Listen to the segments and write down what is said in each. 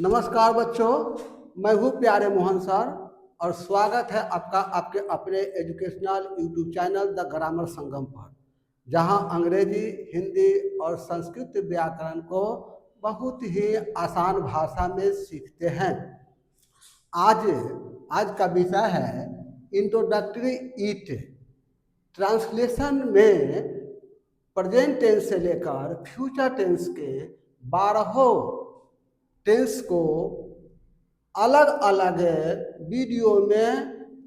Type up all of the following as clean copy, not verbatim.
नमस्कार बच्चों, मैं हूँ प्यारे मोहन सर और स्वागत है आपका आपके अपने educational YouTube channel the grammar Sangam पर, जहाँ अंग्रेजी, हिंदी और संस्कृत व्याकरण को बहुत ही आसान भाषा में सीखते हैं। आज आज का विषय है इंट्रोडक्टरी ईट। ट्रांसलेशन में प्रेजेंट टेंस से लेकर फ्यूचर टेंस के 12 टेंस को अलग अलग वीडियो में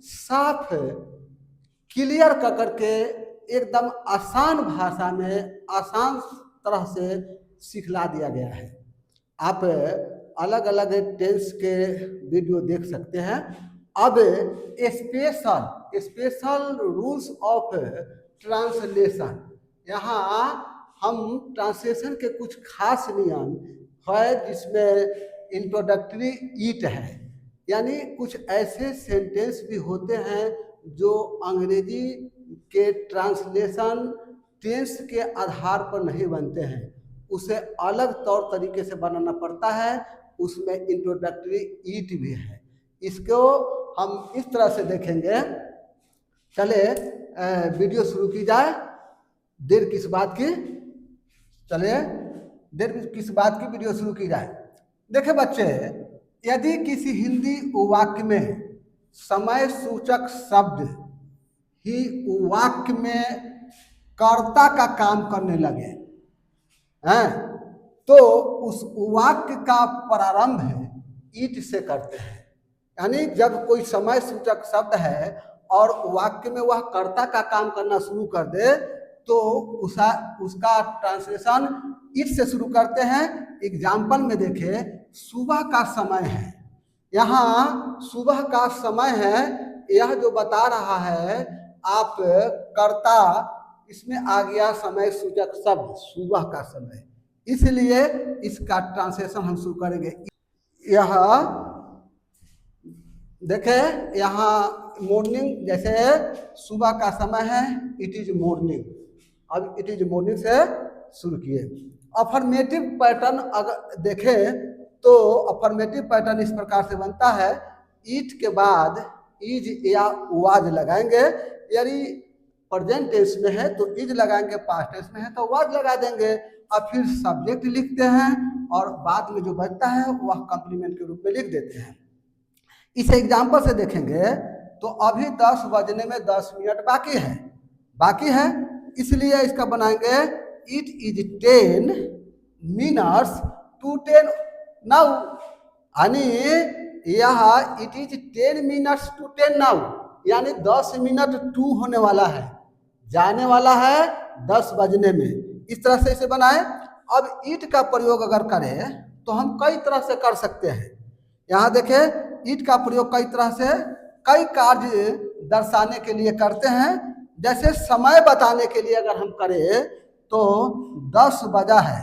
साफ क्लियर कर करके एकदम आसान भाषा में आसान तरह से सिखला दिया गया है। आप अलग अलग टेंस के वीडियो देख सकते हैं। अब स्पेशल रूल्स ऑफ ट्रांसलेशन, यहाँ हम ट्रांसलेशन के कुछ खास नियम है जिसमें इंट्रोडक्टरी ईट है, यानी कुछ ऐसे सेंटेंस भी होते हैं जो अंग्रेजी के ट्रांसलेशन टेंस के आधार पर नहीं बनते हैं, उसे अलग तौर तरीके से बनाना पड़ता है। उसमें इंट्रोडक्टरी ईट भी है। इसको हम इस तरह से देखेंगे। चले वीडियो शुरू की जाए। देर किस बात की, चलिए देर किस बात की वीडियो शुरू की जाए। देखिए बच्चे, यदि किसी हिंदी वाक्य में समय सूचक शब्द ही वाक्य में कर्ता का काम करने लगे हैं, तो उस वाक्य का प्रारंभ ईट से करते हैं। यानी जब कोई समय सूचक शब्द है और वाक्य में वह कर्ता का काम करना शुरू कर दे तो उसका ट्रांसलेशन ईट से शुरू करते हैं। एग्जाम्पल में देखें, सुबह का समय है। यहाँ सुबह का समय है, यह जो बता रहा है आप कर्ता, इसमें आ गया समय सूचक शब्द सुबह का समय, इसलिए इसका ट्रांसलेशन हम शुरू करेंगे। यह देखें, यहाँ मॉर्निंग, जैसे सुबह का समय है, इट इज मॉर्निंग। अब इट इज मॉर्निंग से शुरू किए। अफर्मेटिव पैटर्न अगर देखें तो अफर्मेटिव पैटर्न इस प्रकार से बनता है, ईट के बाद इज या वाज लगाएंगे। यदि प्रेजेंट टेंस में है तो इज लगाएंगे, पास्ट टेंस में है तो वाज लगा देंगे और फिर सब्जेक्ट लिखते हैं और बाद में जो बचता है वह कॉम्प्लीमेंट के रूप में लिख देते हैं। इस एग्जाम्पल से देखेंगे तो अभी 10 बजने में 10 मिनट बाकी है, इसलिए इसका बनाएंगे it is 10 minutes to 10 now, यानी यह it is 10 minutes to 10 now, यानी 10 मिनट टू होने वाला है, जाने वाला है 10 बजने में। इस तरह से इसे बनाए। अब ईट का प्रयोग अगर करें तो हम कई तरह से कर सकते हैं। यहाँ देखें, ईट का प्रयोग कई तरह से कई कार्य दर्शाने के लिए करते हैं। जैसे समय बताने के लिए अगर हम करें तो 10 बजा है,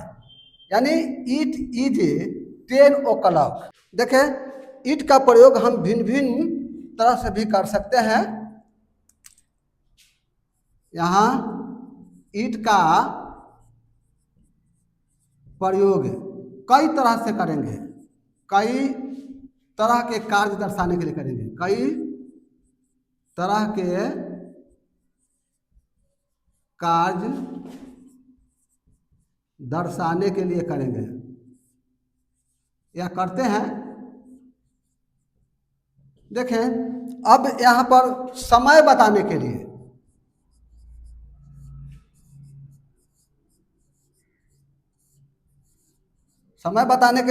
यानी इट इज 10 o'clock। देखें, ईट का प्रयोग हम भिन्न भिन्न तरह से भी कर सकते हैं। यहाँ ईट का प्रयोग कई तरह से करेंगे, कई तरह के कार्य दर्शाने के लिए करेंगे, कई तरह के कार्य दर्शाने के लिए करेंगे या करते हैं। देखें, अब यहाँ पर समय बताने के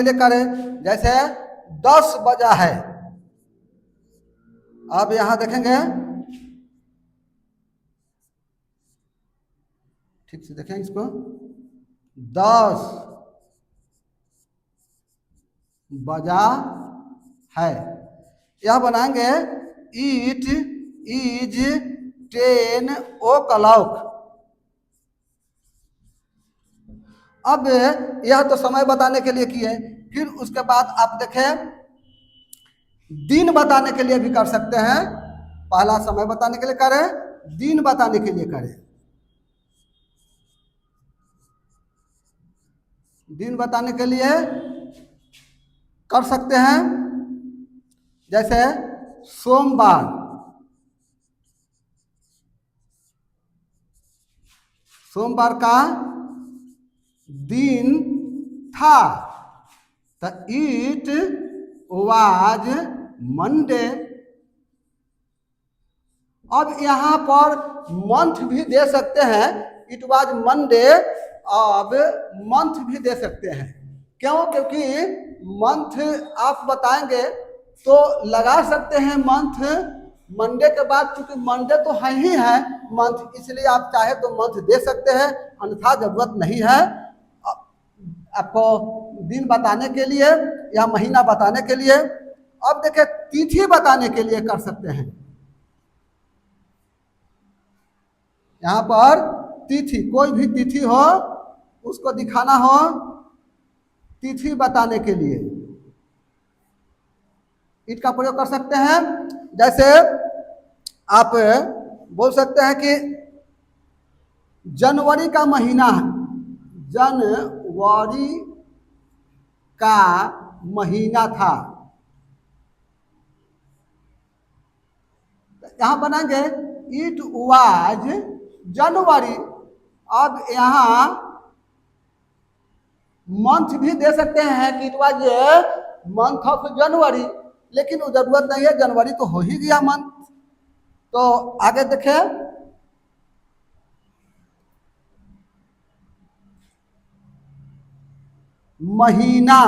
लिए करें, जैसे 10 बजा है। अब यहाँ देखेंगे, ठीक से देखें इसको, 10 बजा है, यह बनाएंगे इट इज 10 o'clock। अब यह तो समय बताने के लिए किए, फिर उसके बाद आप देखें दिन बताने के लिए भी कर सकते हैं। पहला समय बताने के लिए करें, दिन बताने के लिए करें। दिन बताने के लिए कर सकते हैं। जैसे सोमवार, सोमवार का दिन था, तो इट वाज मंडे। अब यहाँ पर मंथ भी दे सकते हैं, इट वाज मंडे। अब मंथ भी दे सकते हैं, क्यों? क्योंकि मंथ आप बताएंगे तो लगा सकते हैं मंथ मंडे के बाद, क्योंकि मंडे तो है ही है मंथ, इसलिए आप चाहे तो मंथ दे सकते हैं, अन्यथा जरूरत नहीं है। आपको दिन बताने के लिए या महीना बताने के लिए। अब देखिए तिथि बताने के लिए कर सकते हैं। यहाँ पर तिथि, कोई भी तिथि हो उसको दिखाना हो, तिथि बताने के लिए इट का प्रयोग कर सकते हैं। जैसे आप बोल सकते हैं कि जनवरी का महीना है, जनवरी का महीना था, यहां बनाएंगे इट वाज जनवरी। अब यहां मंथ भी दे सकते हैं कि it was month of January, लेकिन वो जरूरत नहीं है, जनवरी तो हो ही गया मंथ। तो आगे देखें, महीना,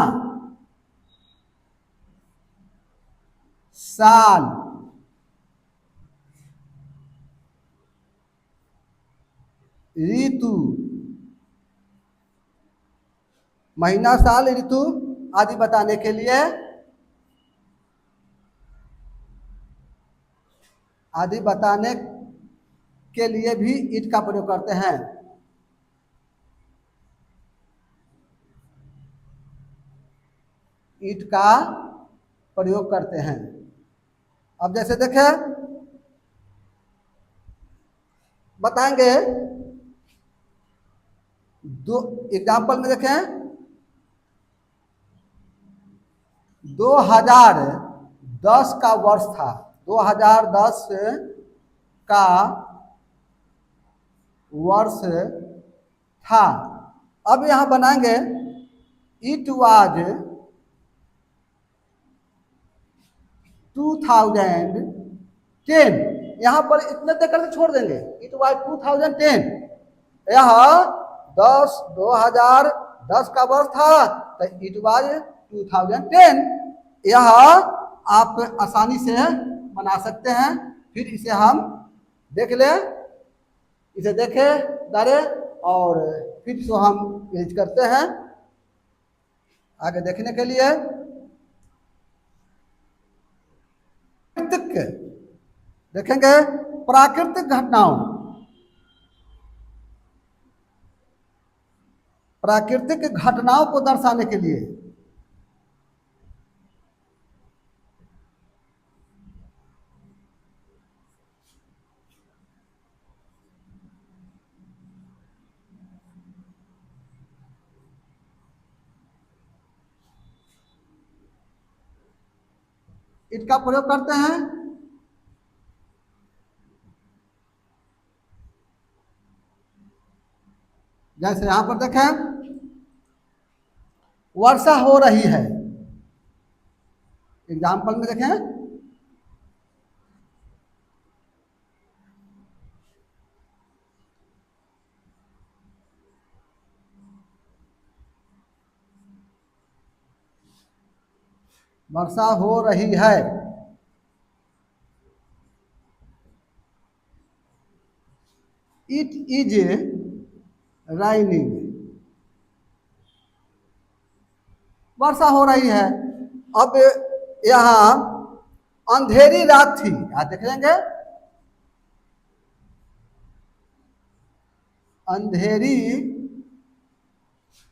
साल, ऋतु, महीना साल ऋतु आदि बताने के लिए, आदि बताने के लिए भी इट का प्रयोग करते हैं। इट का प्रयोग करते हैं। अब जैसे देखें, बताएंगे दो एग्जाम्पल में देखें, 2010 का वर्ष था, 2010 का वर्ष था। अब यहां बनाएंगे इट वाज 2010, यहां पर इतने देकर के छोड़ देंगे, इट वाज 2010। यह 2010 का वर्ष था, तो इट वाज 2010। यह आप आसानी से बना सकते हैं। फिर इसे हम देख लें, इसे देखें दारे, और फिर इसको हम यूज करते हैं आगे देखने के लिए। देखेंगे प्राकृतिक घटनाओं, प्राकृतिक घटनाओं को दर्शाने के लिए इसका प्रयोग करते हैं। जैसे यहां पर देखें, वर्षा हो रही है, एग्जाम्पल में देखें, वर्षा हो रही है। इट इज राइनिंग, वर्षा हो रही है। अब यहां अंधेरी रात थी, आप देख लेंगे अंधेरी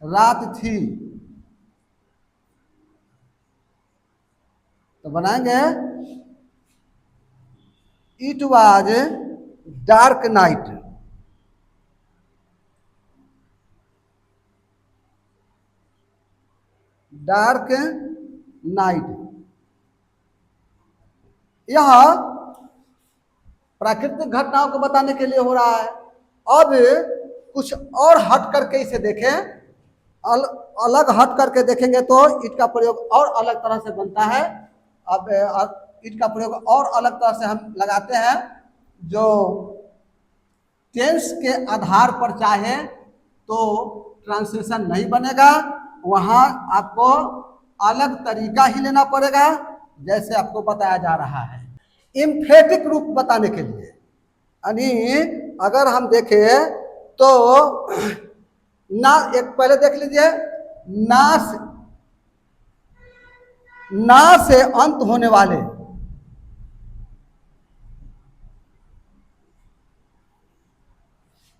रात थी, तो बनाएंगे it was dark night, dark night. यह प्राकृतिक घटनाओं को बताने के लिए हो रहा है। अब कुछ और हट करके इसे देखें, अलग हट करके देखेंगे तो ईंट का प्रयोग और अलग तरह से बनता है। अब ईंट का प्रयोग और अलग तरह से हम लगाते हैं, जो टेंस के आधार पर चाहे तो ट्रांसलेशन नहीं बनेगा, वहाँ आपको अलग तरीका ही लेना पड़ेगा, जैसे आपको बताया जा रहा है। एम्फेटिक रूप बताने के लिए, यानी अगर हम देखें तो ना, एक पहले देख लीजिए, ना से अंत होने वाले,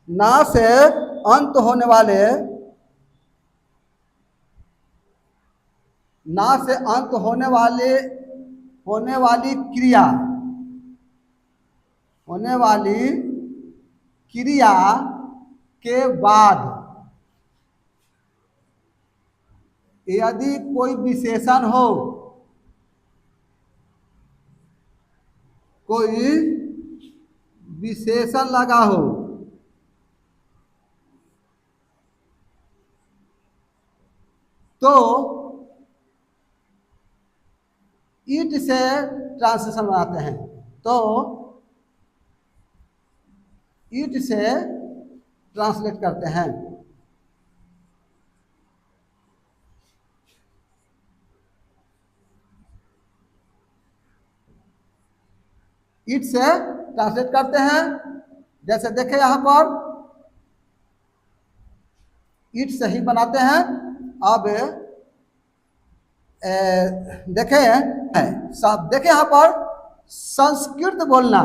ना से अंत होने वाले, ना से अंत होने वाली क्रिया के बाद यदि कोई विशेषण हो, कोई विशेषण लगा हो, तो ईट से ट्रांसलेशन बनाते हैं। तो ईट से ट्रांसलेट करते हैं। ईट से ट्रांसलेट करते हैं। जैसे देखें यहाँ पर ईट से ही बनाते हैं। अब देखें सब, देखें यहाँ पर संस्कृत बोलना,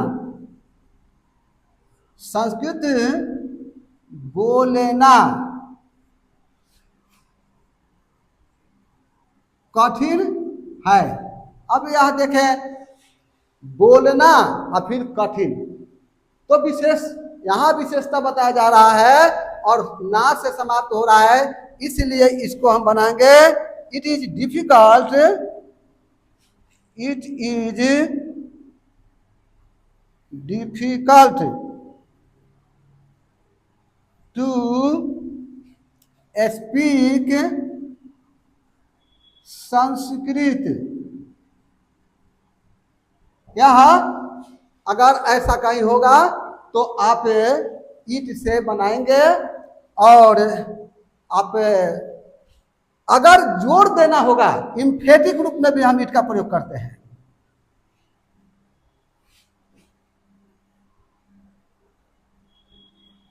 संस्कृत बोलना कठिन है। अब यह देखें बोलना और फिर कठिन, तो यहाँ विशेषता बताया जा रहा है और ना से समाप्त हो रहा है, इसलिए इसको हम बनाएंगे it is difficult, it is difficult to speak Sanskrit. यह अगर ऐसा कहीं होगा तो आप ईट से बनाएंगे, और आप अगर जोर देना होगा, एम्फेटिक रूप में भी हम ईट का प्रयोग करते हैं।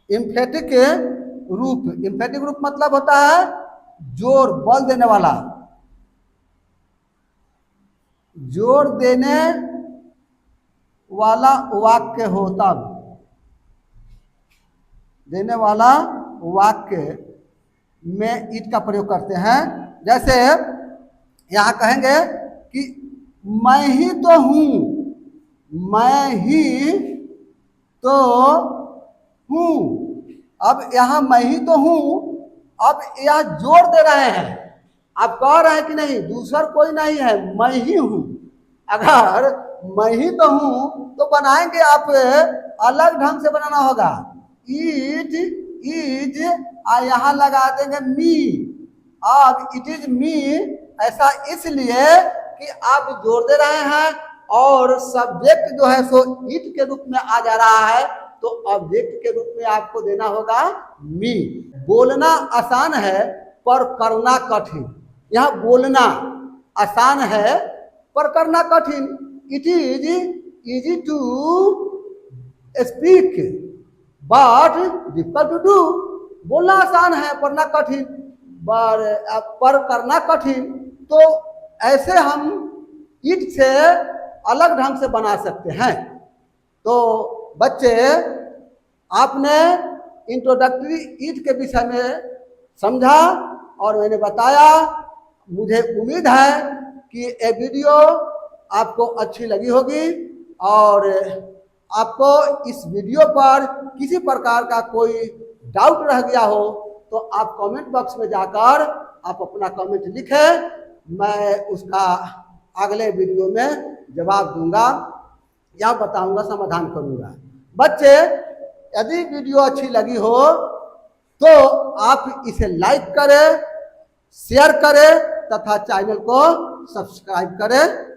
एम्फेटिक रूप मतलब होता है जोर, बल देने वाला, जोर देने वाला वाक्य हो, तब देने वाला वाक्य में ईट का प्रयोग करते हैं। जैसे यहाँ कहेंगे कि मैं ही तो हूँ, मैं ही तो हूँ। अब यहाँ मैं ही तो हूँ, अब यह जोर दे रहे हैं, आप कह रहे हैं कि नहीं दूसरा कोई नहीं है, मैं ही हूँ। अगर मैं ही तो हूँ तो बनाएंगे आप अलग ढंग से बनाना होगा। इट इज यहाँ लगा देंगे मी। अब इट इज मी ऐसा इसलिए कि आप जोर दे रहे हैं और सब्जेक्ट जो है सो इट के रूप में आ जा रहा है, तो ऑब्जेक्ट के रूप में आपको देना होगा मी। बोलना आसान है पर करना कठिन। यहाँ बोलना आसान है पर करना कठिन। It is easy to speak but difficult to do. बोलना आसान है पढ़ना कठिन, पर करना कठिन। तो ऐसे हम ईट से अलग ढंग से बना सकते हैं। तो बच्चे, आपने इंट्रोडक्टरी ईट के विषय में समझा और मैंने बताया। मुझे उम्मीद है कि ये वीडियो आपको अच्छी लगी होगी, और आपको इस वीडियो पर किसी प्रकार का कोई डाउट रह गया हो तो आप कमेंट बॉक्स में जाकर आप अपना कमेंट लिखें, मैं उसका अगले वीडियो में जवाब दूंगा या बताऊंगा, समाधान करूंगा। बच्चे, यदि वीडियो अच्छी लगी हो तो आप इसे लाइक करें, शेयर करें तथा चैनल को सब्सक्राइब करें।